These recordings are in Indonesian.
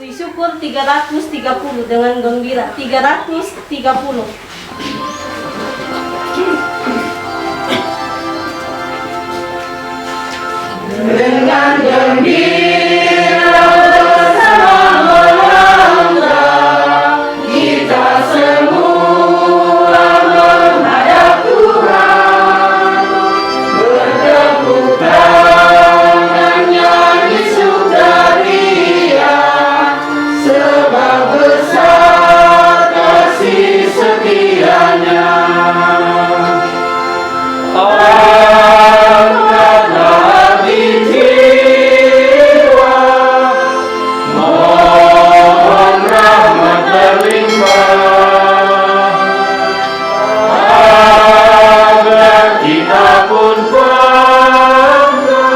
Puji syukur 330 dengan gembira 330. Dengan gembira bersama menangga, kita semua menghadap Tuhan, bertepuk tangan nyanyi sukaria, sebab besar kasih setianya. Angkatlah jiwa, mohon rahmat berlimpah, agar kita pun bangga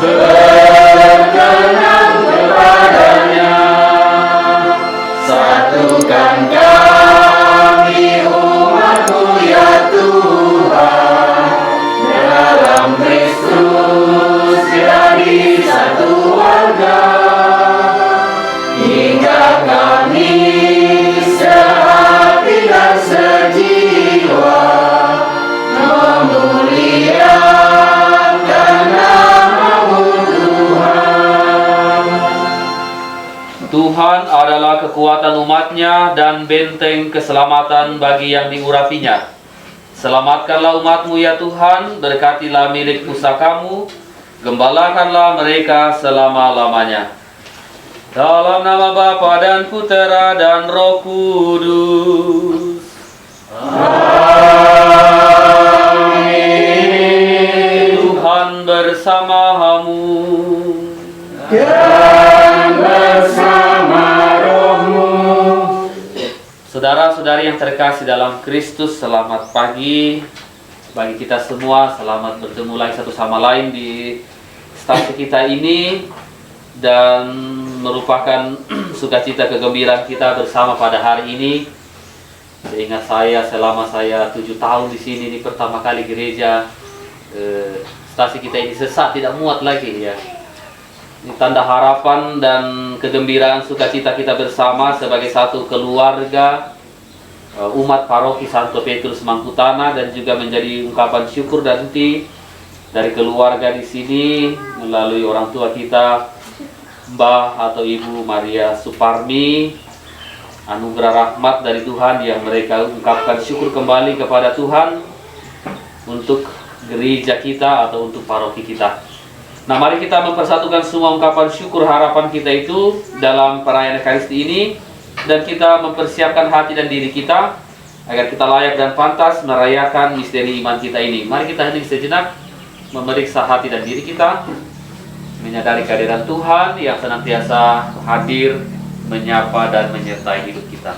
berkenan kepadanya. Satukan kami umat-Mu ya Tuhan, dalam Kristus jadi satu warga, hingga kami sehati dan sejiwa memuliakan nama-Mu Tuhan. Tuhan adalah kekuatan umat-Nya dan benteng keselamatan bagi yang diurapinya. Selamatkanlah umat-Mu ya Tuhan, berkatilah milik pusaka-Mu, gembalakanlah mereka selama-lamanya. Dalam nama Bapa dan Putera dan Roh Kudus. Amin. Tuhan bersamamu. Dan bersama rohmu. Saudara-saudari yang terkasih dalam Kristus, selamat pagi bagi kita semua. Selamat bertemu lagi satu sama lain di stasi kita ini, dan merupakan sukacita kegembiraan kita bersama pada hari ini. Seingat saya, selama saya 7 tahun di sini, ini pertama kali gereja stasi kita ini sesak, tidak muat lagi ya. Ini tanda harapan dan kegembiraan sukacita kita bersama sebagai satu keluarga umat paroki Santo Petrus Mangkutana, dan juga menjadi ungkapan syukur dan hati dari keluarga di sini melalui orang tua kita, Mbah atau Ibu Maria Suparmi. Anugerah rahmat dari Tuhan yang mereka ungkapkan syukur kembali kepada Tuhan untuk gereja kita atau untuk paroki kita. Nah, mari kita mempersatukan semua ungkapan syukur harapan kita itu dalam perayaan Ekaristi ini, dan kita mempersiapkan hati dan diri kita agar kita layak dan pantas merayakan misteri iman kita ini. Mari kita hening sejenak, memeriksa hati dan diri kita, menyadari kehadiran Tuhan yang senantiasa hadir, menyapa dan menyertai hidup kita.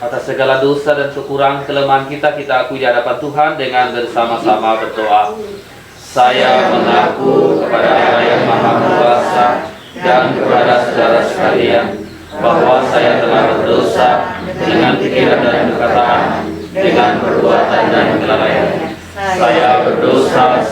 Atas segala dosa dan kekurangan kelemahan kita akui di hadapan Tuhan dengan bersama-sama berdoa. Saya mengaku kepada Allah yang Maha Kuasa dan kepada saudara sekalian bahwa saya telah berdosa dengan pikiran dan perkataan, dengan perbuatan dan kelalaian. Saya berdosa,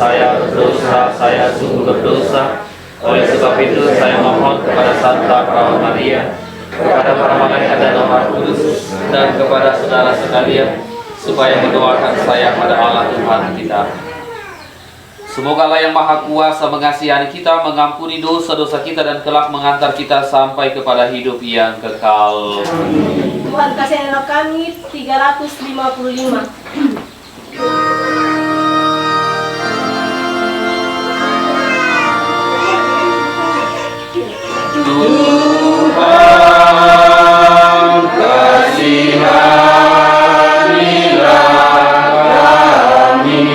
saya sungguh berdosa. Oleh sebab itu saya mohon kepada Santa Perawan Maria, kepada para malaikat dan Roh Kudus, dan kepada saudara sekalian, supaya mendoakan saya pada Allah Tuhan kita. Semoga Allah yang Maha Kuasa mengasihani kita, mengampuni dosa-dosa kita, dan kelak mengantar kita sampai kepada hidup yang kekal. Tuhan kasihilah kami 355. Tuhan kasihanilah kami.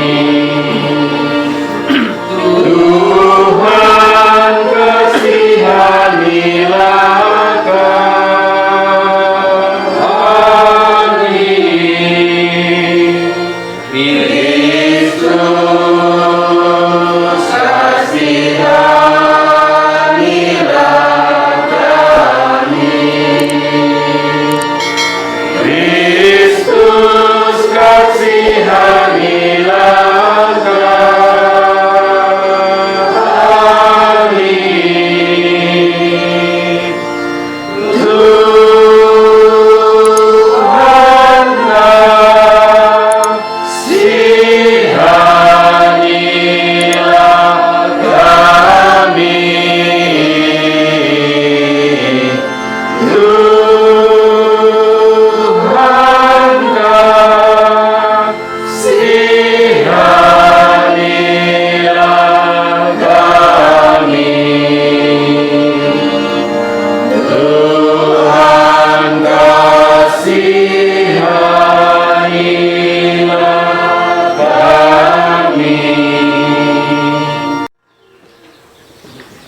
Tuhan kasihanilah kami. Kristus kasihanilah kami.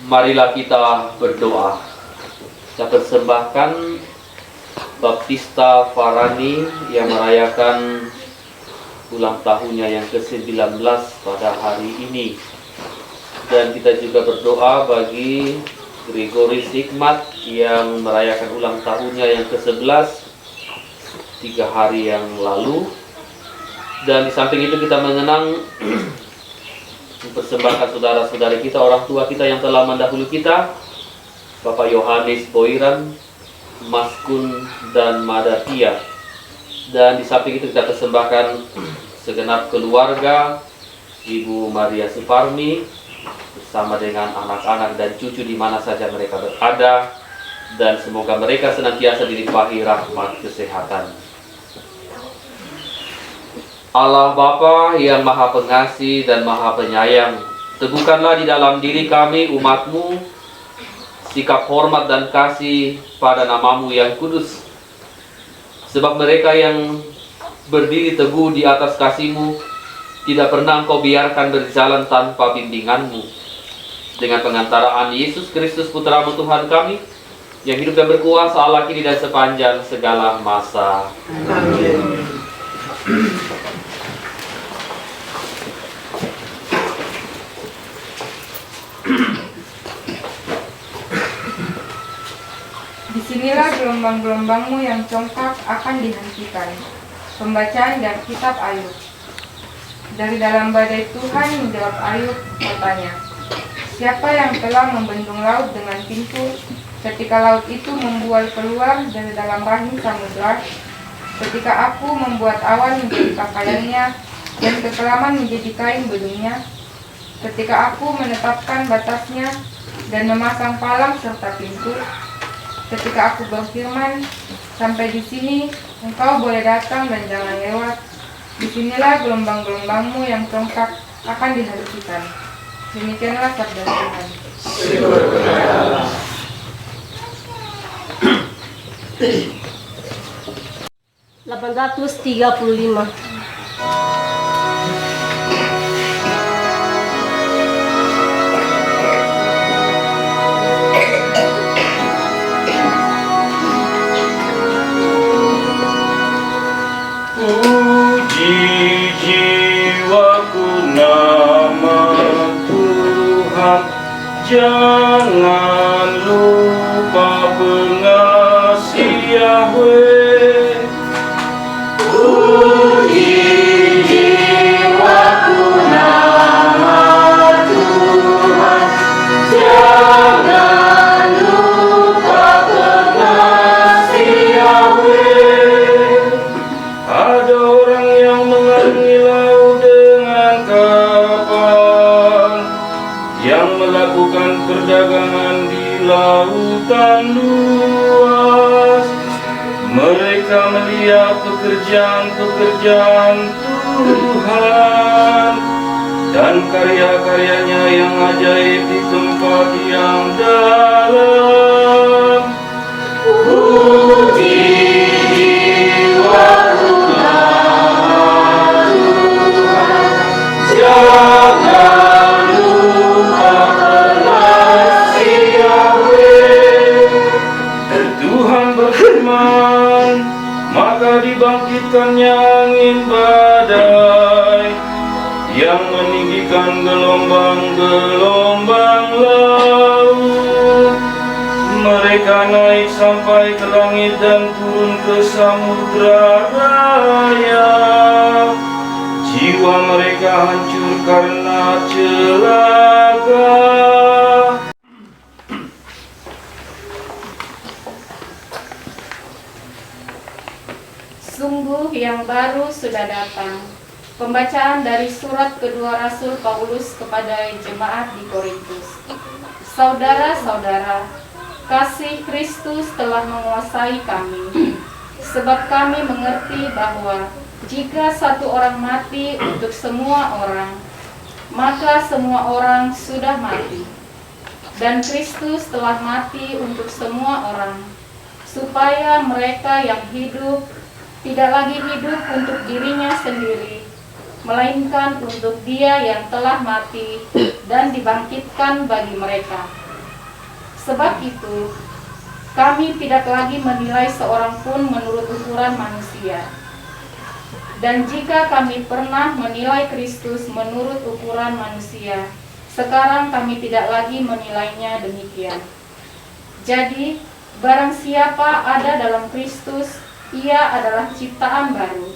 Marilah kita berdoa. Kita persembahkan Baptista Farani yang merayakan ulang tahunnya yang ke-19 pada hari ini. Dan kita juga berdoa bagi Gregory Hikmat yang merayakan ulang tahunnya yang ke-11 3 hari yang lalu. Dan di samping itu kita mengenang mempersembahkan saudara-saudari kita, orang tua kita yang telah mendahului kita, Bapak Yohanes Boiran, Mas Kun, dan Madatia. Dan di samping itu kita persembahkan segenap keluarga, Ibu Maria Suparmi, bersama dengan anak-anak dan cucu di mana saja mereka berada, dan semoga mereka senantiasa dilimpahi rahmat kesehatan. Allah Bapa yang Maha Pengasih dan Maha Penyayang, teguhkanlah di dalam diri kami umat-Mu sikap hormat dan kasih pada nama-Mu yang kudus. Sebab mereka yang berdiri teguh di atas kasih-Mu tidak pernah Engkau biarkan berjalan tanpa bimbingan-Mu. Dengan pengantaraan Yesus Kristus Putra-Mu Tuhan kami, yang hidup dan berkuasa Allah kini dan sepanjang segala masa. Amin. Disinilah gelombang-gelombang-Mu yang congkak akan dihentikan. Pembacaan dari kitab Ayub. Dari dalam badai Tuhan menjawab Ayub, katanya, siapa yang telah membendung laut dengan pintu, ketika laut itu membual keluar dari dalam rahim samudera, ketika aku membuat awan menjadi pakaiannya dan kekelaman menjadi kain bedungnya, ketika aku menetapkan batasnya dan memasang palang serta pintu, ketika aku berfirman, sampai di sini engkau boleh datang dan jangan lewat, disinilah gelombang-gelombang-Mu yang congkak akan dihentikan. Demikianlah sabda Tuhan. 835. Puji jiwaku nama Tuhan, jangan lupa pengasih Yahweh. Puji jiwaku nama Tuhan, jangan lupa pengasih Yahweh. Ada orang yang mengarungi laut dengan kapal, yang melakukan perdagangan di lautan luas. Mereka melihat pekerjaan-pekerjaan Tuhan dan karya-karyanya yang ajaib di tempat yang dalam. Puji jiwaku nama Tuhan, jangan lupa pengasih Yahweh. Tuhan berfirman, maka dibangkitkannya angin badai yang meninggikan gelombang-gelombang laut. Mereka naik sampai ke langit dan turun ke samudra raya. Jiwa mereka hancur karena celaka. Sungguh yang baru sudah datang. Pembacaan dari surat kedua Rasul Paulus kepada jemaat di Korintus. Saudara-saudara, kasih Kristus telah menguasai kami, sebab kami mengerti bahwa jika satu orang mati untuk semua orang, maka semua orang sudah mati. Dan Kristus telah mati untuk semua orang, supaya mereka yang hidup tidak lagi hidup untuk dirinya sendiri, melainkan untuk Dia yang telah mati dan dibangkitkan bagi mereka. Sebab itu, kami tidak lagi menilai seorang pun menurut ukuran manusia. Dan jika kami pernah menilai Kristus menurut ukuran manusia, sekarang kami tidak lagi menilainya demikian. Jadi, barang siapa ada dalam Kristus, ia adalah ciptaan baru.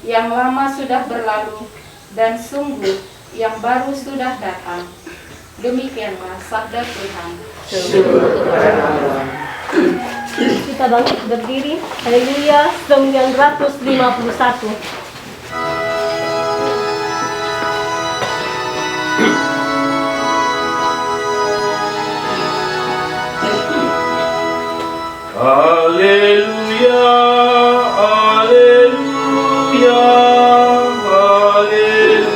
Yang lama sudah berlalu, dan sungguh yang baru sudah datang. Demikianlah sabda Tuhan. Kita bangkit berdiri. Haleluya 951. Haleluya, haleluya, haleluya.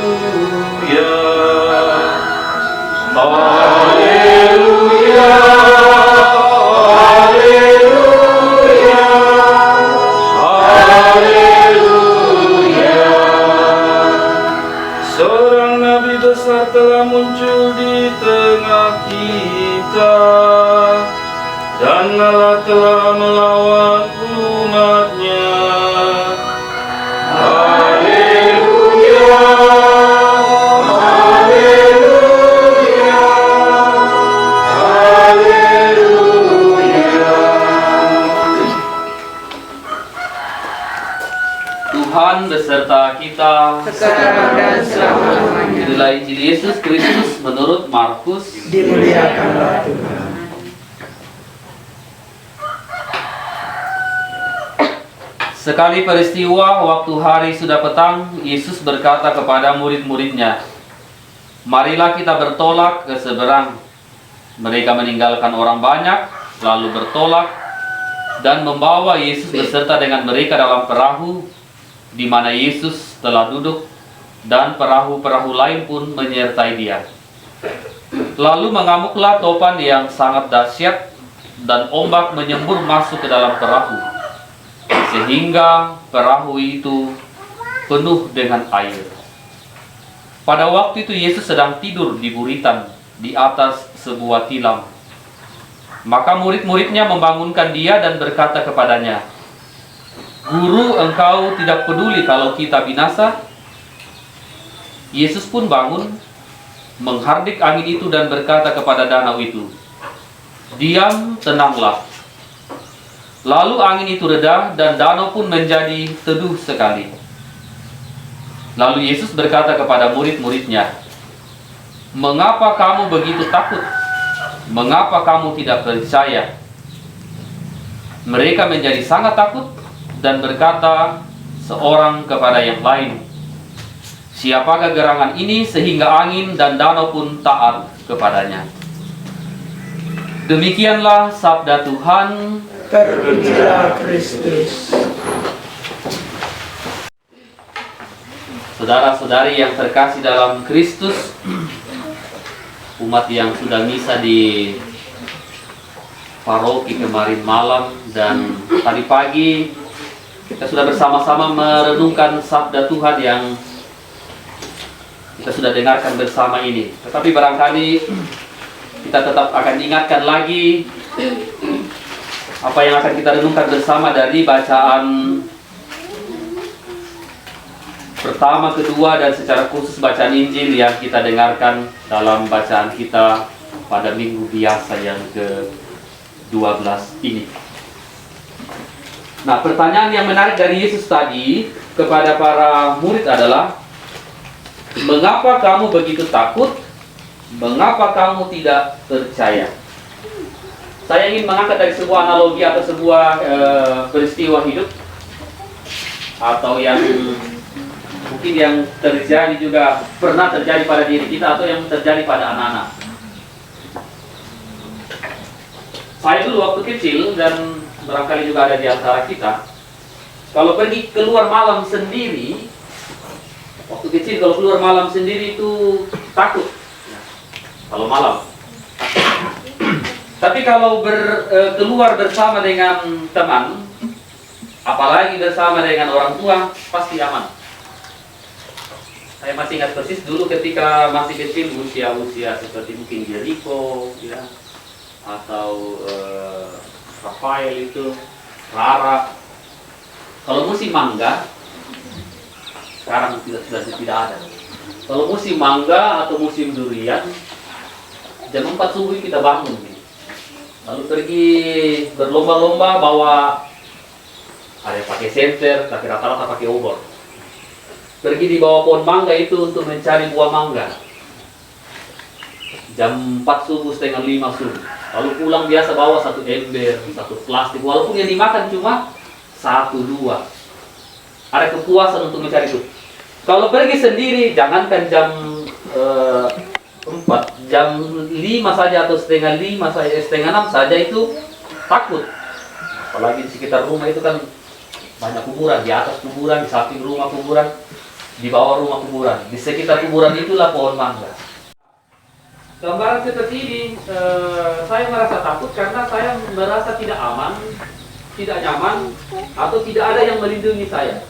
Haleluya, haleluya, haleluya. Seorang nabi besar telah muncul di tengah kita, dan Allah telah melawan umatnya. Haleluya, haleluya, haleluya. Tuhan beserta kita. sekarang dan selama-lamanya. Inilah Injil Yesus Kristus menurut Markus. Dimuliakanlah Tuhan. Sekali peristiwa waktu hari sudah petang, Yesus berkata kepada murid-muridnya, "Marilah kita bertolak ke seberang." Mereka meninggalkan orang banyak, lalu bertolak dan membawa Yesus beserta dengan mereka dalam perahu, di mana Yesus telah duduk, dan perahu-perahu lain pun menyertai dia. Lalu mengamuklah topan yang sangat dahsyat, dan ombak menyembur masuk ke dalam perahu, sehingga perahu itu penuh dengan air. Pada waktu itu Yesus sedang tidur di buritan di atas sebuah tilam. Maka murid-muridnya membangunkan dia dan berkata kepadanya, "Guru, engkau tidak peduli kalau kita binasa?" Yesus pun bangun, menghardik angin itu dan berkata kepada danau itu, "Diam, tenanglah." Lalu angin itu reda dan danau pun menjadi teduh sekali. Lalu Yesus berkata kepada murid-muridnya, "Mengapa kamu begitu takut? Mengapa kamu tidak percaya?" Mereka menjadi sangat takut dan berkata seorang kepada yang lain, "Siapakah gerangan ini sehingga angin dan danau pun taat kepadanya?" Demikianlah sabda Tuhan. Terpujilah Kristus. Saudara-saudari yang terkasih dalam Kristus, umat yang sudah misa di paroki kemarin malam dan tadi pagi, kita sudah bersama-sama merenungkan sabda Tuhan yang kita sudah dengarkan bersama ini. Tetapi barangkali kita tetap akan ingatkan lagi apa yang akan kita renungkan bersama dari bacaan pertama, kedua, dan secara khusus bacaan Injil yang kita dengarkan dalam bacaan kita pada minggu biasa yang ke-12 ini. Nah, pertanyaan yang menarik dari Yesus tadi kepada para murid adalah, "Mengapa kamu begitu takut? Mengapa kamu tidak percaya?" Saya ingin mengangkat dari sebuah analogi atau sebuah peristiwa hidup, atau yang mungkin yang terjadi juga, pernah terjadi pada diri kita, atau yang terjadi pada anak-anak. Saya dulu waktu kecil, dan barangkali juga ada di antara kita, kalau pergi keluar malam sendiri, waktu kecil kalau keluar malam sendiri itu takut. Kalau malam. Tapi kalau keluar bersama dengan teman, apalagi bersama dengan orang tua, pasti aman. Saya masih ingat persis dulu ketika masih kecil, usia-usia seperti mungkin Jericho, ya, atau Rafael itu, Rara. Kalau musim mangga, sekarang sudah tidak ada. Kalau musim mangga atau musim durian, jam 4 subuh kita bangun. Lalu pergi berlomba-lomba bawa, ada yang pakai senter, tapi rata-rata pakai obor. Pergi di bawah pohon mangga itu untuk mencari buah mangga. Jam 4 subuh, setengah 5 subuh. Lalu pulang biasa bawa satu ember, satu plastik. Walaupun yang dimakan cuma 1-2. Ada kepuasan untuk mencari itu. Kalau pergi sendiri, jangankan jam 4, jam 5 saja atau setengah 5 saja, setengah 6 saja itu takut. Apalagi di sekitar rumah itu kan banyak kuburan, di atas kuburan, di samping rumah kuburan, di bawah rumah kuburan. Di sekitar kuburan itulah pohon mangga. Gambaran seperti ini, saya merasa takut karena saya merasa tidak aman, tidak nyaman, atau tidak ada yang melindungi saya.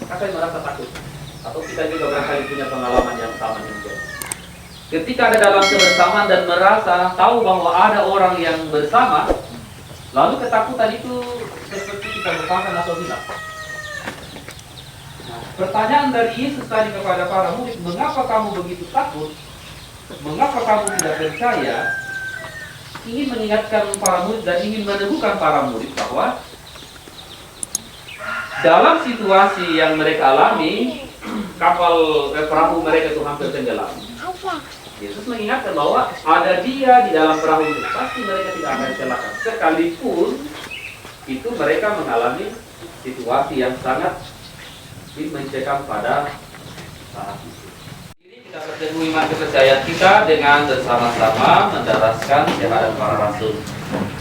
Maka saya merasa takut. Atau kita juga barangkali punya pengalaman yang sama juga. Ketika ada dalam kebersamaan dan merasa tahu bahwa ada orang yang bersama, lalu ketakutan itu seperti kita lupakan atau hilang. Nah, pertanyaan dari Yesus tadi kepada para murid, mengapa kamu begitu takut? Mengapa kamu tidak percaya? Ingin mengingatkan para murid dan ingin meneguhkan para murid bahwa dalam situasi yang mereka alami, perahu mereka itu hampir tenggelam. Yesus mengingatkan bahwa ada Dia di dalam perahu itu, pasti mereka tidak akan celaka. Sekalipun itu mereka mengalami situasi yang sangat mencekam pada saat itu. Ini kita bertemu iman kepercayaan kita dengan bersama-sama mendaraskan syahadat para rasul.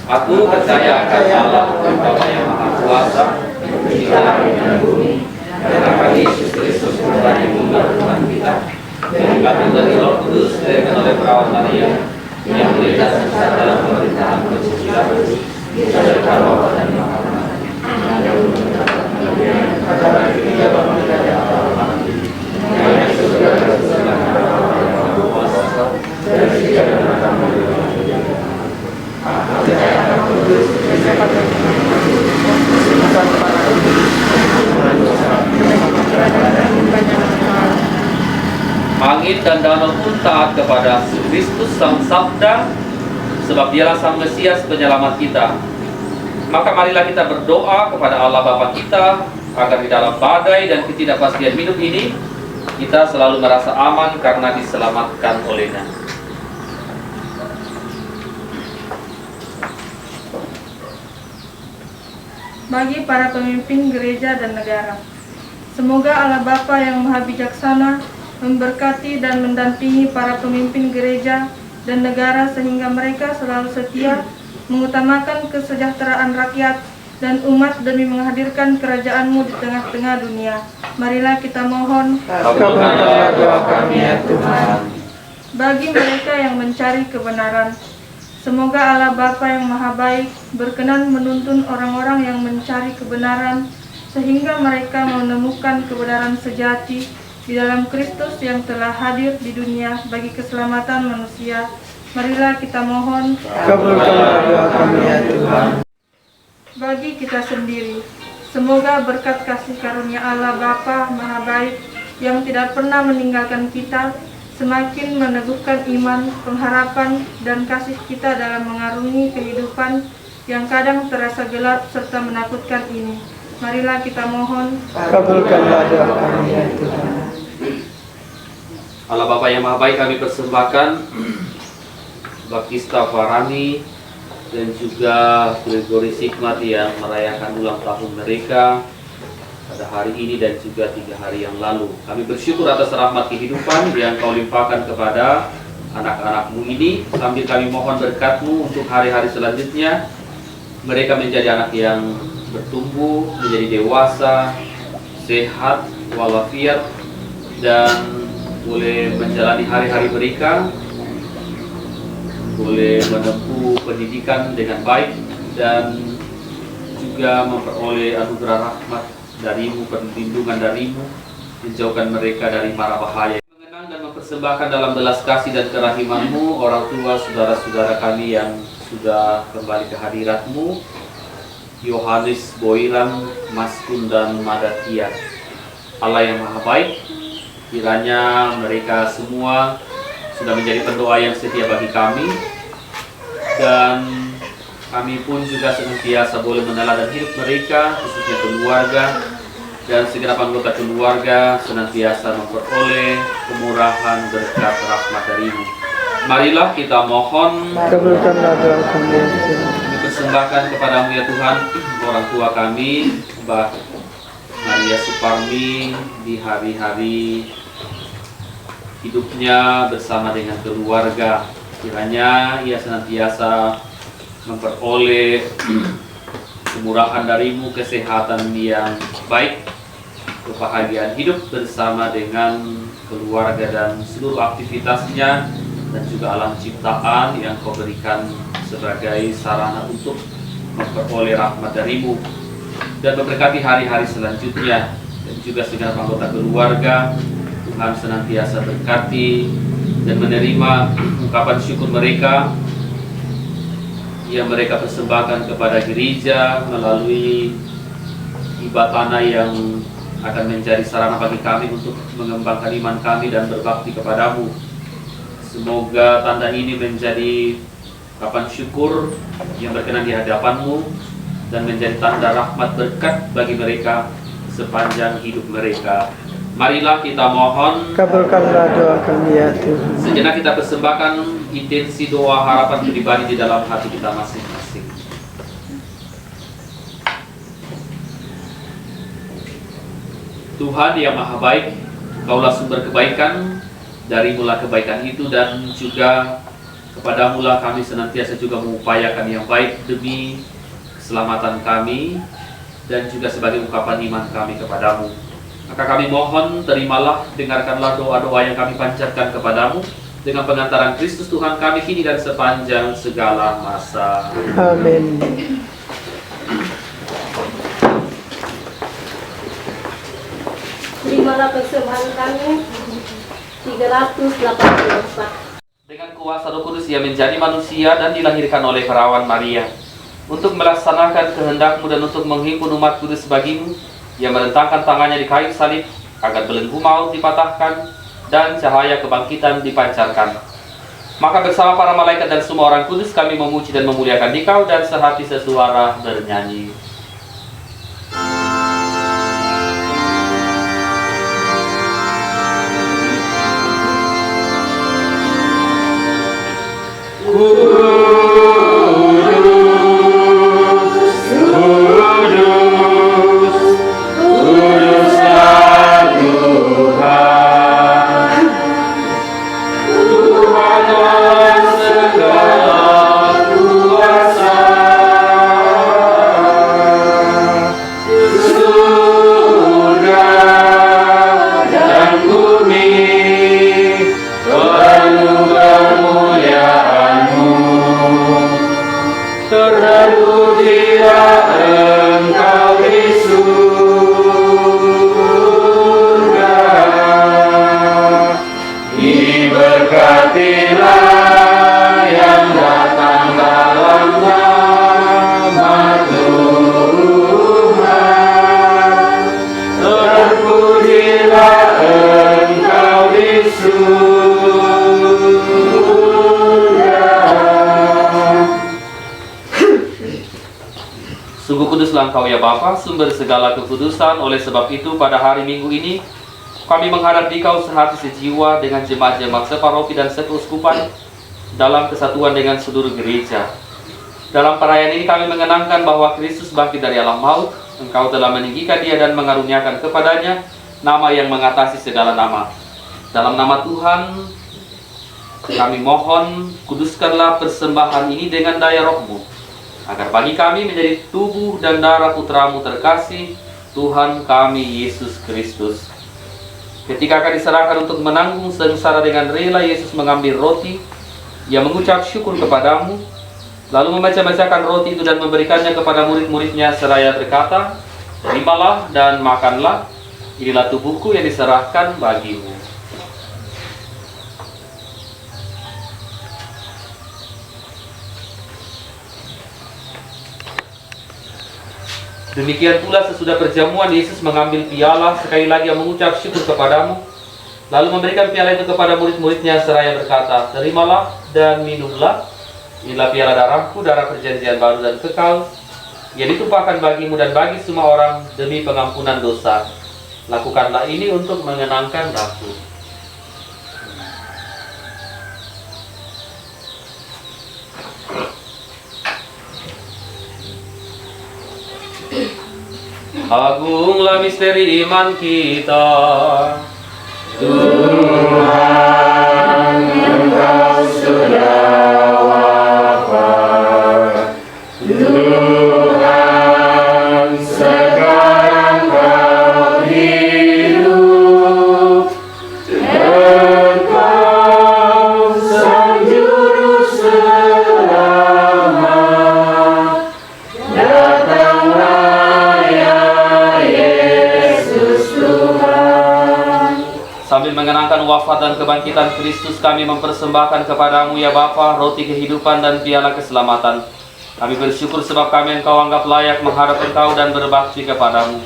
Aku percaya akan Allah Bapa yang Maha Kuasa, di langit dan bumi, dan akan Yesus Kristus Tuhan yang Tuhan kita, yang dari Roh Kudus, dilahirkan oleh perawan Maria, yang menderita dalam pemerintahan Pontius Pilatus, disalibkan bawah dan Muhammad, adalah ketiga bangun dari Allah, yang surga dan surga yang berkuasa, dan tiga dan akan Angin dan danau pun taat kepada Kristus Sang Sabda, sebab Dialah Sang Mesias penyelamat kita. Maka marilah kita berdoa kepada Allah Bapa kita, agar di dalam badai dan ketidakpastian hidup ini, kita selalu merasa aman karena diselamatkan oleh-Nya. Bagi para pemimpin gereja dan negara, semoga Allah Bapa yang Maha Bijaksana memberkati dan mendampingi para pemimpin gereja dan negara sehingga mereka selalu setia mengutamakan kesejahteraan rakyat dan umat demi menghadirkan kerajaan-Mu di tengah-tengah dunia. Marilah kita mohon, Kabulkanlah doa kami ya Tuhan. bagi mereka yang mencari kebenaran, semoga Allah Bapa yang Maha Baik berkenan menuntun orang-orang yang mencari kebenaran sehingga mereka menemukan kebenaran sejati di dalam Kristus yang telah hadir di dunia bagi keselamatan manusia. Marilah kita mohon, Kabulkanlah doa kami ya Tuhan. bagi kita sendiri, semoga berkat kasih karunia Allah Bapa Maha Baik yang tidak pernah meninggalkan kita, semakin meneguhkan iman, pengharapan, dan kasih kita dalam mengarungi kehidupan yang kadang terasa gelap serta menakutkan ini. Marilah kita mohon, Kabulkanlah doa kami ya Tuhan. Allah Bapa yang Maha Baik, kami persembahkan Bakista Farani dan juga Gregory Sigmat yang merayakan ulang tahun mereka pada hari ini dan juga 3 hari yang lalu. Kami bersyukur atas rahmat kehidupan yang Kau limpahkan kepada anak-anak-Mu ini, sambil kami mohon berkat-Mu untuk hari-hari selanjutnya. Mereka menjadi anak yang bertumbuh, menjadi dewasa, sehat, walafiat, dan boleh menjalani hari-hari mereka, boleh menempuh pendidikan dengan baik, dan juga memperoleh anugerah rahmat dari-Mu, perlindungan dari-Mu, menjauhkan mereka dari mara bahaya. Mengenang dan mempersembahkan dalam belas kasih dan kerahiman-Mu orang tua saudara-saudara kami yang sudah kembali ke hadirat-Mu, Yohanes, Boiran, Maskun, dan Madatia. Allah yang Maha Baik, kiranya mereka semua sudah menjadi pendoa yang setia bagi kami, dan kami pun juga senantiasa boleh meneladani hidup mereka, khususnya keluarga, dan segenap anggota keluarga senantiasa memperoleh kemurahan berkat rahmat dari-Mu. Marilah kita mohon, Kabulkanlah doa kami ya Tuhan. kami persembahkan kepada-Mu ya Tuhan, orang tua kami, Mbak Maria Suparmi, di hari-hari hidupnya bersama dengan keluarga. Kiranya ia senantiasa memperoleh kemurahan dari-Mu, kesehatan yang baik, kebahagiaan hidup bersama dengan keluarga dan seluruh aktivitasnya, dan juga alam ciptaan yang Kau berikan sebagai sarana untuk memperoleh rahmat dari-Mu, dan memberkati hari-hari selanjutnya, dan juga segenap anggota keluarga. Tuhan senantiasa berkati dan menerima ungkapan syukur mereka yang mereka persembahkan kepada gereja melalui ibadah yang akan menjadi sarana bagi kami untuk mengembangkan iman kami dan berbakti kepada-Mu. Semoga tanda ini menjadi ungkapan syukur yang berkenan di hadapan-Mu dan menjadi tanda rahmat berkat bagi mereka sepanjang hidup mereka. Marilah kita mohon, Kabulkanlah doa kami ya Tuhan. sejenak kita persembahkan intensi doa harapan pribadi di dalam hati kita masing-masing. Tuhan yang Maha Baik, Kaulah sumber kebaikan, dari mula kebaikan itu, dan juga kepada mula kami senantiasa juga mengupayakan yang baik demi keselamatan kami dan juga sebagai ungkapan iman kami kepada-Mu. Maka kami mohon, terimalah, dengarkanlah doa-doa yang kami panjatkan kepada-Mu dengan pengantaran Kristus Tuhan kami kini dan sepanjang segala masa. Amin. Terimalah persembahan kami 384. Dengan kuasa Roh Kudus ia menjadi manusia dan dilahirkan oleh perawan Maria. Untuk melaksanakan kehendak-Mu dan untuk menghimpun umat kudus bagi-Mu, ia merentangkan tangannya di kayu salib agar belenggu maut dipatahkan dan cahaya kebangkitan dipancarkan. Maka bersama para malaikat dan semua orang kudus kami memuji dan memuliakan Dikau dan sehati sesuara bernyanyi. Sungguh kuduslah Engkau ya Bapa, sumber segala kekudusan. Oleh sebab itu pada hari Minggu ini kami menghadap Dikau sehati sejiwa dengan jemaat-jemaat separoki dan sekeuskupan dalam kesatuan dengan seluruh gereja. Dalam perayaan ini kami mengenangkan bahwa Kristus bangkit dari alam maut. Engkau telah meninggikan Dia dan mengaruniakan kepadanya nama yang mengatasi segala nama. Dalam nama Tuhan kami mohon, kuduskanlah persembahan ini dengan daya Roh-Mu, agar bagi kami menjadi tubuh dan darah Putra-Mu terkasih, Tuhan kami Yesus Kristus. Ketika akan diserahkan untuk menanggung sengsara dengan rela, Yesus mengambil roti, Ia mengucap syukur kepadamu, lalu membaca-bacakan roti itu dan memberikannya kepada murid-muridnya seraya berkata, "Terimalah dan makanlah, inilah tubuhku yang diserahkan bagimu." Demikian pula sesudah perjamuan Yesus mengambil piala, sekali lagi mengucap syukur kepadamu, lalu memberikan piala itu kepada murid-muridnya seraya berkata, terimalah dan minumlah, inilah piala darahku, darah perjanjian baru dan kekal, yang ditumpahkan bagimu dan bagi semua orang demi pengampunan dosa. Lakukanlah ini untuk mengenangkan aku. Agunglah misteri iman kita. Tuhan, Engkau sudah wafat. Tuhan, sekarang Kau hidup. Engkau Sang Juru Selamat. Datanglah ya Yesus Tuhan. Sambil mengenangkan wafat dan kebangkitan Kristus, kami mempersembahkan kepadamu ya Bapa roti kehidupan dan piala keselamatan. Kami bersyukur sebab kami Engkau anggap layak menghadap Engkau dan berbakti kepadamu.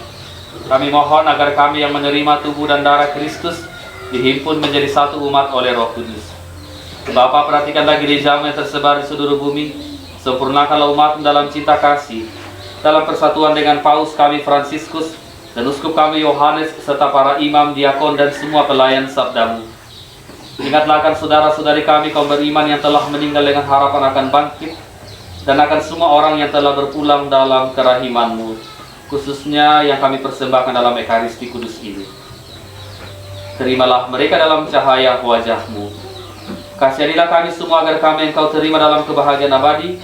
Kami mohon agar kami yang menerima tubuh dan darah Kristus dihimpun menjadi satu umat oleh Roh Kudus. Bapa, perhatikanlah gerejamu yang tersebar di seluruh bumi. Sempurnakanlah umat dalam cinta kasih. Dalam persatuan dengan Paus kami Fransiskus dan Uskup kami Yohanes serta para imam, diakon dan semua pelayan sabdamu. Ingatlah akan saudara-saudari kami kaum beriman yang telah meninggal dengan harapan akan bangkit, dan akan semua orang yang telah berpulang dalam kerahiman-Mu, khususnya yang kami persembahkan dalam Ekaristi Kudus ini. Terimalah mereka dalam cahaya wajah-Mu. Kasihanilah kami semua agar kami Engkau terima dalam kebahagiaan abadi,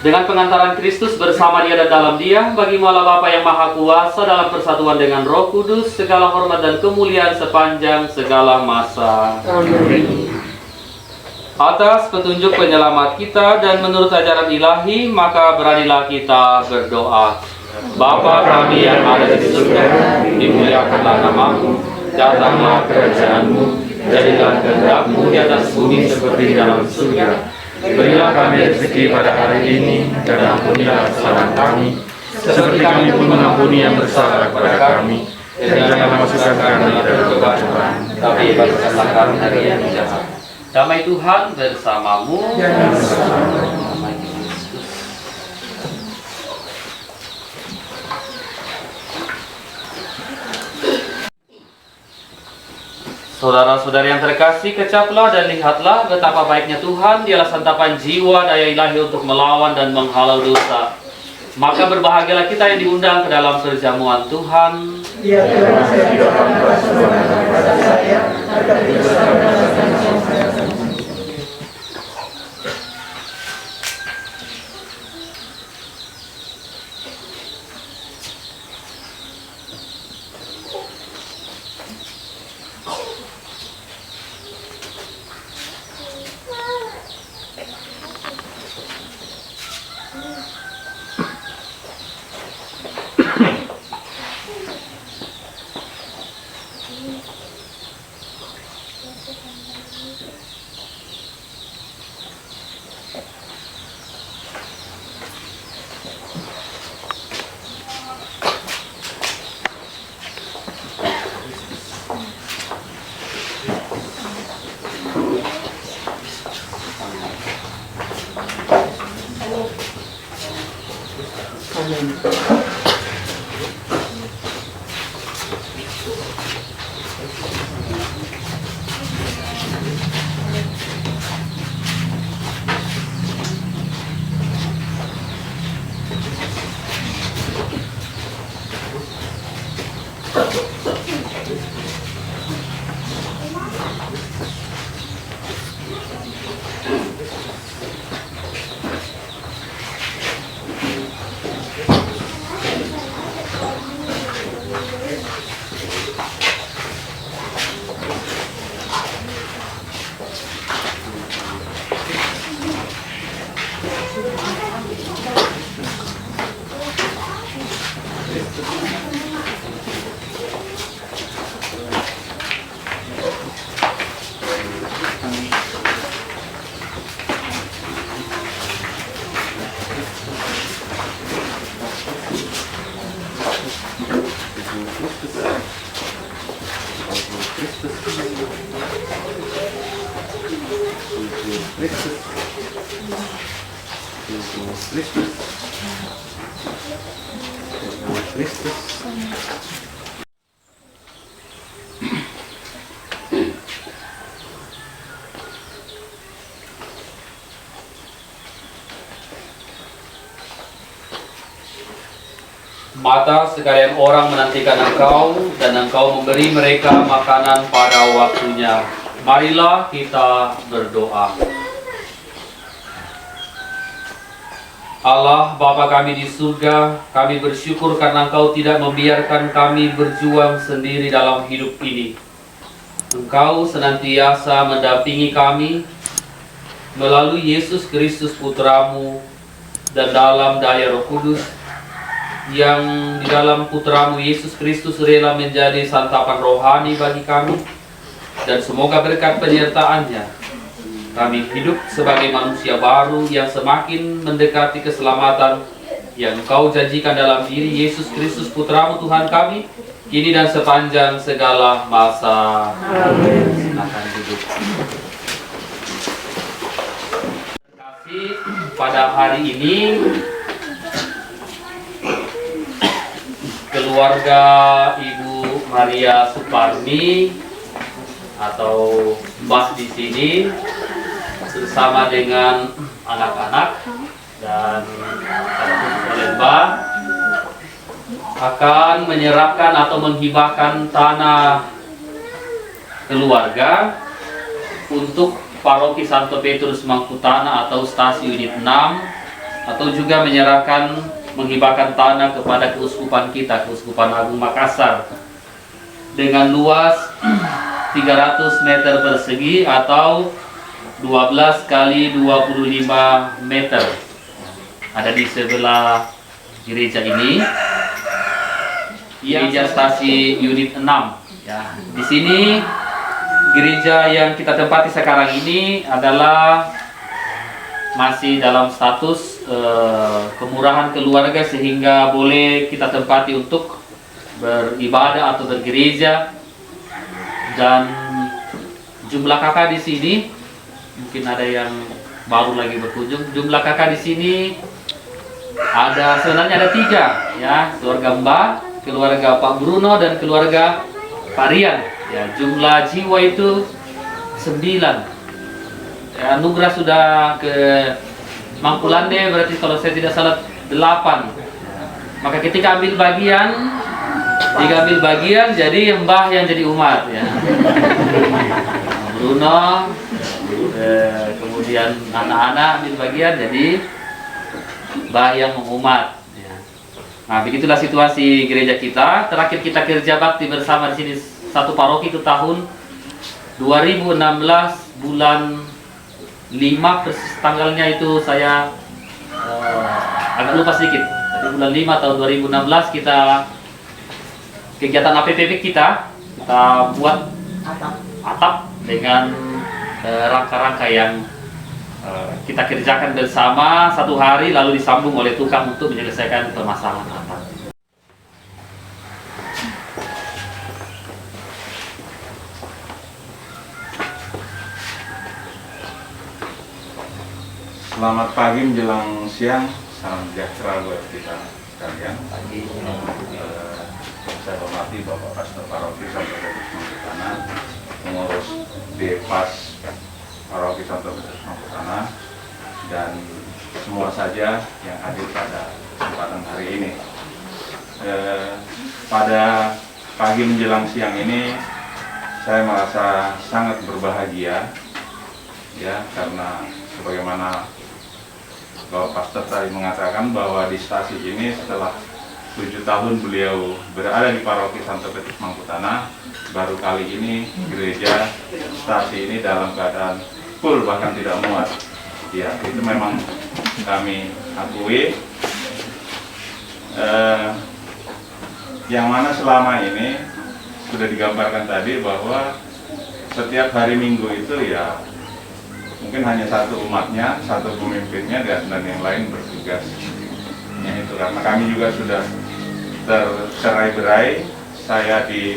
dengan pengantaran Kristus bersama Dia dan dalam Dia. Bagi-Mu Allah Bapa yang Maha Kuasa, dalam persatuan dengan Roh Kudus, segala hormat dan kemuliaan sepanjang segala masa. Amin. Atas petunjuk penyelamat kita dan menurut ajaran ilahi, maka beranilah kita berdoa. Bapa kami yang ada di surga, dimuliakanlah nama-Mu, datanglah kerajaan-Mu, jadilah kehendak-Mu di atas bumi seperti di dalam surga. Berilah kami rezeki pada hari ini, dan ampunilah kesalahan kami, seperti kami pun mengampuni yang bersalah kepada kami. Dan jangan masukkan kami dalam kegelapan, tapi bebaskanlah kami dari yang jahat. Damai Tuhan bersamamu. Damai Kristus. Saudara-saudari yang terkasih, kecaplah dan lihatlah betapa baiknya Tuhan. Dialah santapan jiwa daya ilahi untuk melawan dan menghalau dosa. Maka berbahagialah kita yang diundang ke dalam perjamuan Tuhan. Ya Tuhan, saya tidak akan bersuara kepada saya, tetapi bersabar saja. Kristus. Tubuh Kristus. Tubuh Kristus. Tubuh Kristus. Maka sekalian orang menantikan engkau, dan engkau memberi mereka makanan pada waktunya. Marilah kita berdoa. Allah Bapa kami di surga, kami bersyukur karena Engkau tidak membiarkan kami berjuang sendiri dalam hidup ini. Engkau senantiasa mendampingi kami melalui Yesus Kristus Putramu, dan dalam daya Roh Kudus yang di dalam Putramu Yesus Kristus rela menjadi santapan rohani bagi kami, dan semoga berkat penyertaannya kami hidup sebagai manusia baru yang semakin mendekati keselamatan yang Engkau janjikan dalam diri Yesus Kristus Putramu Tuhan kami, kini dan sepanjang segala masa. Amin. Silakan duduk. Kasih pada hari ini keluarga Ibu Maria Suparmi atau Mbah di sini bersama dengan anak-anak dan oleh Mbah akan menyerahkan atau menghibahkan tanah keluarga untuk Paroki Santo Petrus Mangkutana atau stasi unit 6, atau juga menghibahkan tanah kepada keuskupan kita, Keuskupan Agung Makassar, dengan luas 300 meter persegi atau 12 kali 25 meter. Ada di sebelah gereja ini, gereja stasi unit 6. Ya, di sini gereja yang kita tempati sekarang ini adalah masih dalam status kemurahan keluarga, sehingga boleh kita tempati untuk beribadah atau bergereja. Dan jumlah kakak di sini, mungkin ada yang baru lagi berkunjung. Jumlah kakak di sini sebenarnya ada 3, ya, keluarga Mbak, keluarga Pak Bruno, dan keluarga Pak Rian. Ya, jumlah jiwa itu 9. Ya, Nugra sudah ke Mangkulande, berarti kalau saya tidak salah 8. Maka ketika ambil bagian, jadi Mbah yang jadi umat, ya. Bruno, kemudian anak-anak ambil bagian, jadi Mbah yang mengumat. Ya. Nah, begitulah situasi gereja kita. Terakhir kita kerja bakti bersama di sini satu paroki itu tahun 2016 bulan 5, persis tanggalnya itu saya agak lupa sedikit. Tapi bulan 5 tahun 2016 kita kegiatan APPP kita buat atap dengan rangka-rangka yang kita kerjakan bersama 1 hari, lalu disambung oleh tukang untuk menyelesaikan permasalahan atap. Selamat pagi menjelang siang, salam sejahtera buat kita sekalian. Saya hormati Bapak Pastor Paroki Santo Petrus Mangkutana, pengurus Depas Paroki Santo Petrus Mangkutana, dan semua saja yang hadir pada kesempatan hari ini. Pada pagi menjelang siang ini, saya merasa sangat berbahagia, ya, karena sebagaimana Bapak Pastor tadi mengatakan bahwa di stasi ini setelah 7 tahun beliau berada di Paroki Santo Petrus Mangkutana, baru kali ini gereja stasi ini dalam keadaan full, bahkan tidak muat. Ya, itu memang kami akui. Yang mana selama ini sudah digambarkan tadi bahwa setiap hari Minggu itu ya mungkin hanya satu umatnya, satu pemimpinnya, dan yang lain bertugas. Ya, itu karena kami juga sudah tercerai-berai. Saya di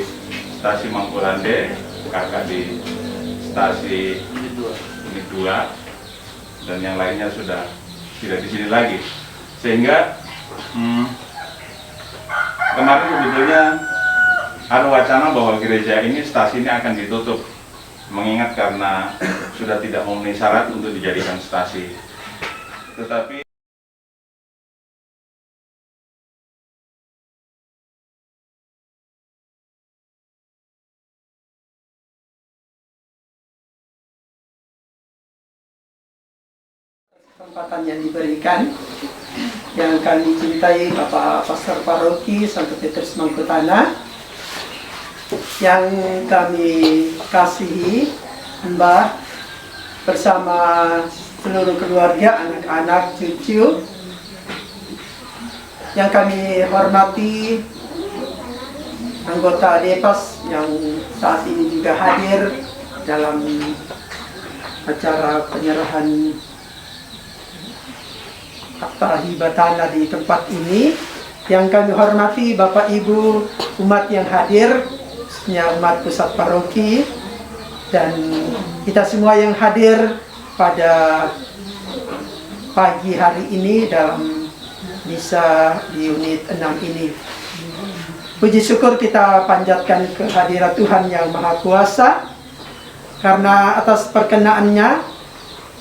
stasi Mangkulande, kakak di stasi unit 2 dan yang lainnya sudah tidak di sini lagi, sehingga kemarin sebetulnya ada wacana bahwa gereja ini, stasi ini akan ditutup, mengingat karena sudah tidak memenuhi syarat untuk dijadikan stasi. Tetapi kesempatan yang diberikan, yang kami cintai Bapak Pastor Paroki Santo Petrus Mangkutana, yang kami kasihi Mbah bersama seluruh keluarga, anak-anak, cucu, yang kami hormati anggota Depas yang saat ini juga hadir dalam acara penyerahan akta hibah tanah di tempat ini, yang kami hormati Bapak Ibu umat yang hadir, khususnya umat pusat paroki, dan kita semua yang hadir pada pagi hari ini dalam misa di unit 6 ini. Puji syukur kita panjatkan kehadirat Tuhan yang Maha Kuasa, karena atas perkenaannya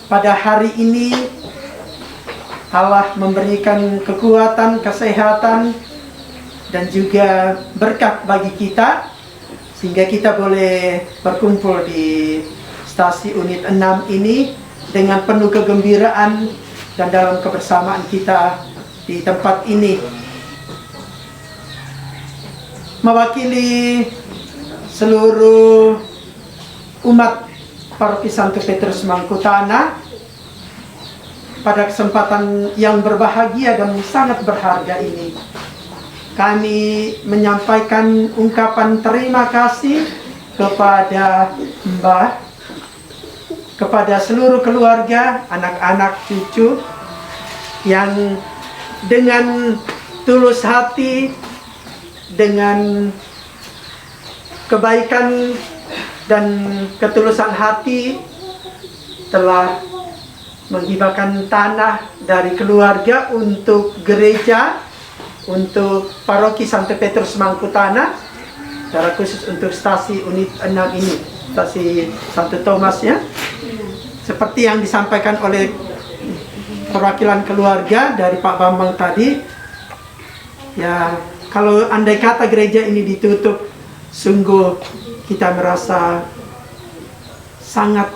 pada hari ini Allah memberikan kekuatan, kesehatan, dan juga berkat bagi kita, sehingga kita boleh berkumpul di stasi unit 6 ini dengan penuh kegembiraan dan dalam kebersamaan kita di tempat ini. Mewakili seluruh umat Paroki Santo Petrus Mangkutana, pada kesempatan yang berbahagia dan sangat berharga ini, kami menyampaikan ungkapan terima kasih kepada Mbah, kepada seluruh keluarga, anak-anak, cucu, yang dengan tulus hati, dengan kebaikan dan ketulusan hati telah menghibahkan tanah dari keluarga untuk gereja, untuk Paroki Santo Petrus Mangkutana, secara khusus untuk stasi unit 6 ini, stasi Santo Thomas ya. Seperti yang disampaikan oleh perwakilan keluarga dari Pak Bambang tadi, ya kalau andai kata gereja ini ditutup, sungguh kita merasa sangat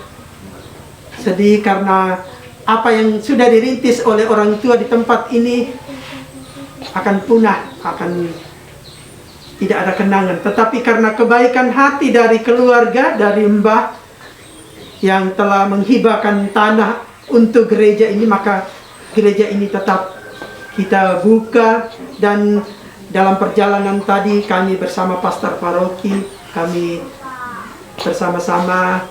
sedih, karena apa yang sudah dirintis oleh orang tua di tempat ini akan punah, akan tidak ada kenangan. Tetapi karena kebaikan hati dari keluarga, dari Mbah yang telah menghibahkan tanah untuk gereja ini, maka gereja ini tetap kita buka. Dan dalam perjalanan tadi kami bersama Pastor Paroki, kami bersama-sama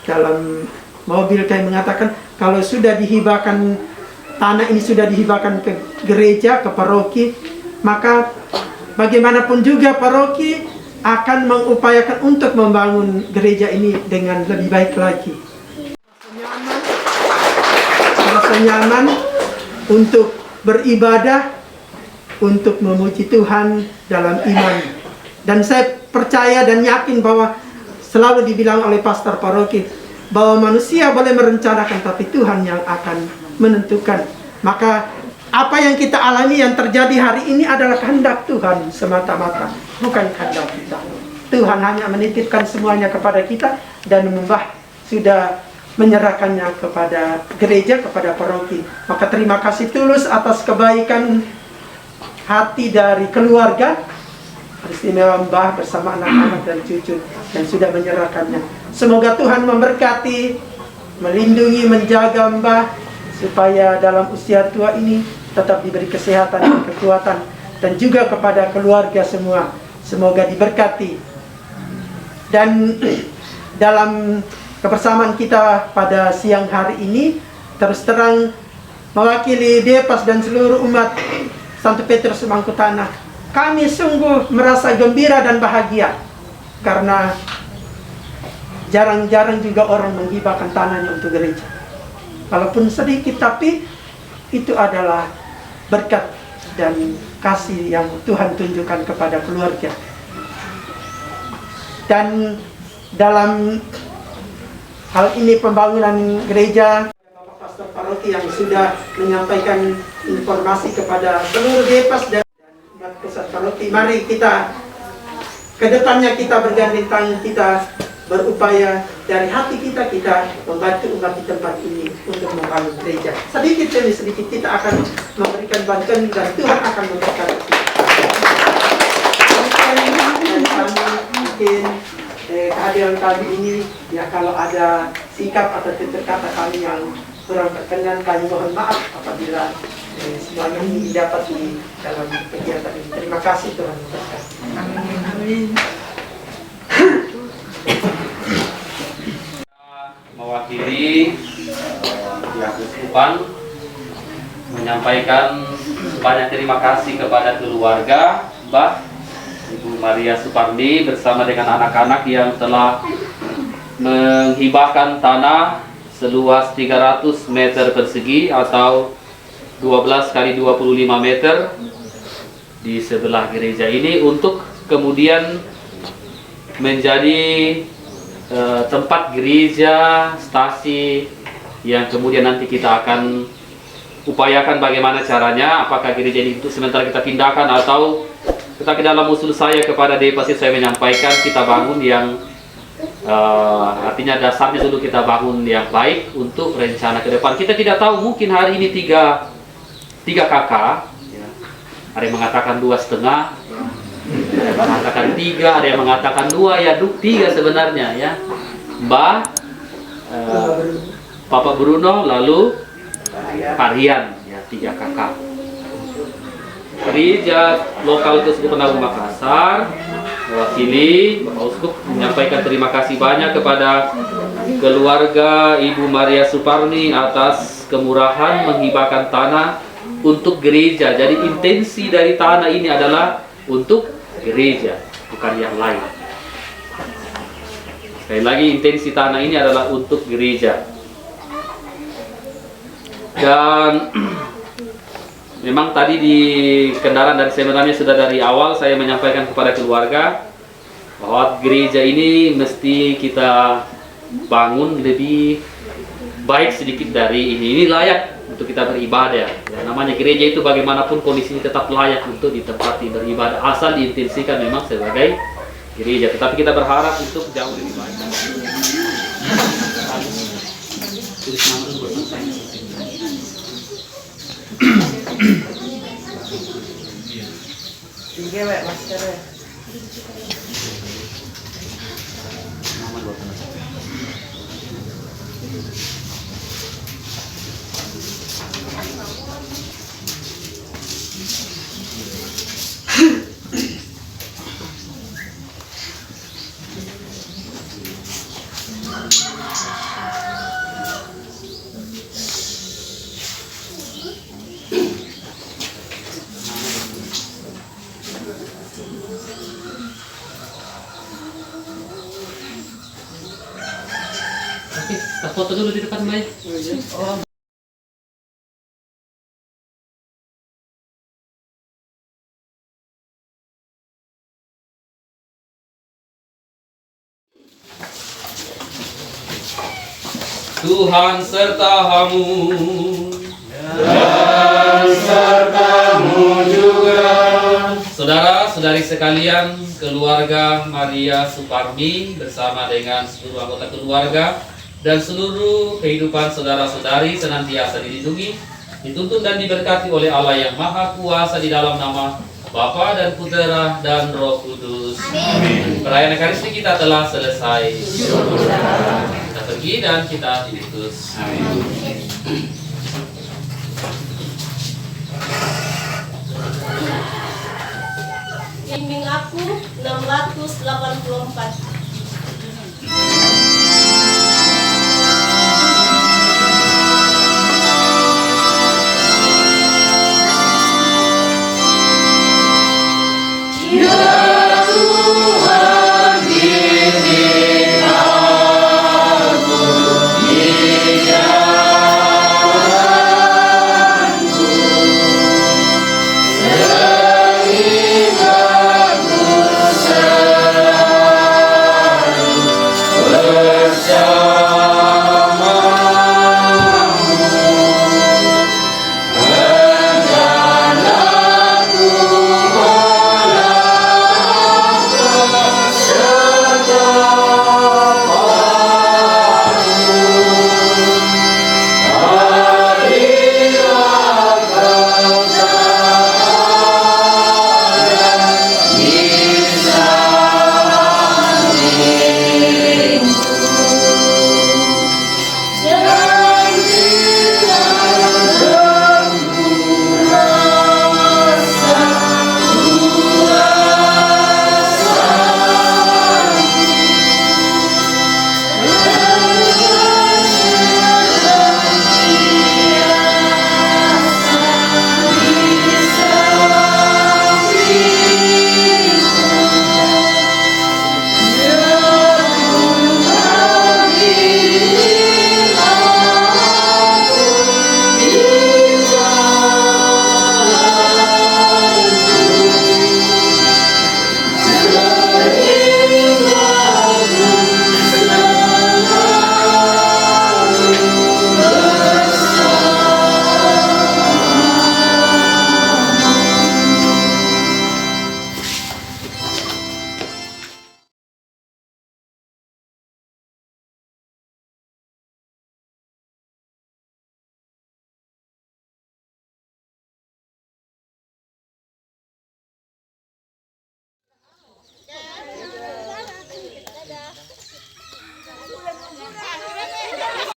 dalam mobil kami mengatakan, kalau sudah dihibahkan tanah ini, sudah dihibahkan ke gereja, ke paroki, maka bagaimanapun juga paroki akan mengupayakan untuk membangun gereja ini dengan lebih baik lagi. Merasa nyaman untuk beribadah, untuk memuji Tuhan dalam iman. Dan saya percaya dan yakin bahwa selalu dibilang oleh Pastor Paroki, bahwa manusia boleh merencanakan, tapi Tuhan yang akan menentukan. Maka apa yang kita alami, yang terjadi hari ini adalah kehendak Tuhan semata-mata, bukan kehendak kita. Tuhan hanya menitipkan semuanya kepada kita, dan Mbah sudah menyerahkannya kepada gereja, kepada paroki. Maka terima kasih tulus atas kebaikan hati dari keluarga, istimewa Mbah bersama anak-anak dan cucu yang sudah menyerahkannya. Semoga Tuhan memberkati, melindungi, menjaga Mbah, supaya dalam usia tua ini tetap diberi kesehatan dan kekuatan, dan juga kepada keluarga semua, semoga diberkati. Dan dalam kebersamaan kita pada siang hari ini, terus terang mewakili Depas dan seluruh umat Santo Petrus Mangkutana, kami sungguh merasa gembira dan bahagia, karena jarang-jarang juga orang menghibahkan tanahnya untuk gereja. Walaupun sedikit, tapi itu adalah berkat dan kasih yang Tuhan tunjukkan kepada keluarga. Dan dalam hal ini pembangunan gereja, Bapak Pastor Paroki yang sudah menyampaikan informasi kepada seluruh Depas dan umat pusat paroki. Mari kita kedepannya kita bergandeng tangan, kita berupaya dari hati kita membantu umat di tempat ini untuk membangun gereja. Sedikit demi sedikit kita akan memberikan bantuan dan Tuhan akan memberkati kita. Dan kami mungkin kehadiran kami ini, ya kalau ada sikap atau tutur kata kami yang kurang berkenan, kami mohon maaf apabila semuanya ini dapat di dalam kegiatan ini. Terima kasih, Tuhan memberkati. Amin. Mewakili pihak Uskupan menyampaikan banyak terima kasih kepada keluarga Mbak Ibu Maria Supardi bersama dengan anak-anak yang telah menghibahkan tanah seluas 300 meter persegi atau 12 kali 25 meter di sebelah gereja ini untuk kemudian menjadi tempat gereja, stasi yang kemudian nanti kita akan upayakan bagaimana caranya, apakah gereja ini untuk sementara kita pindahkan atau tetapi dalam usul saya kepada Depas saya menyampaikan kita bangun yang artinya dasarnya dulu kita bangun yang baik untuk rencana ke depan. Kita tidak tahu, mungkin hari ini tiga kakak, ya. Ada yang mengatakan 2,5, ada yang mengatakan 3, ada yang mengatakan 2, ya 3 sebenarnya ya. Mbak, Bapak Bruno, lalu Pak Rian, ya 3 kakak. Gereja lokal Keuskupan Agung Makassar mewakili Bapak Uskup menyampaikan terima kasih banyak kepada keluarga Ibu Maria Supardi atas kemurahan menghibahkan tanah untuk gereja. Jadi intensi dari tanah ini adalah untuk gereja, bukan yang lain. Sekali lagi, intensi tanah ini adalah untuk gereja. Dan memang tadi di kendaraan dan sebenarnya sudah dari awal saya menyampaikan kepada keluarga bahwa gereja ini mesti kita bangun lebih baik sedikit dari ini. Ini layak untuk kita beribadah. Ya, namanya gereja itu bagaimanapun kondisinya tetap layak untuk ditempati beribadah, asal diintensikan memang sebagai gereja. Tetapi kita berharap untuk jauh lebih baik. Tulis nama dulu buat saya. Kita foto dulu di depan baik. Oh. Tuhan sertamu dan sertamu juga. Saudara-saudari sekalian, keluarga Maria Supardi bersama dengan seluruh anggota keluarga dan seluruh kehidupan saudara-saudari senantiasa dilindungi, dituntun dan diberkati oleh Allah yang Maha Kuasa di dalam nama Bapa dan Putera dan Roh Kudus. Amin. Perayaan Ekaristi kita telah selesai. Kita pergi dan kita diutus. Amin. Bimbing aku 684.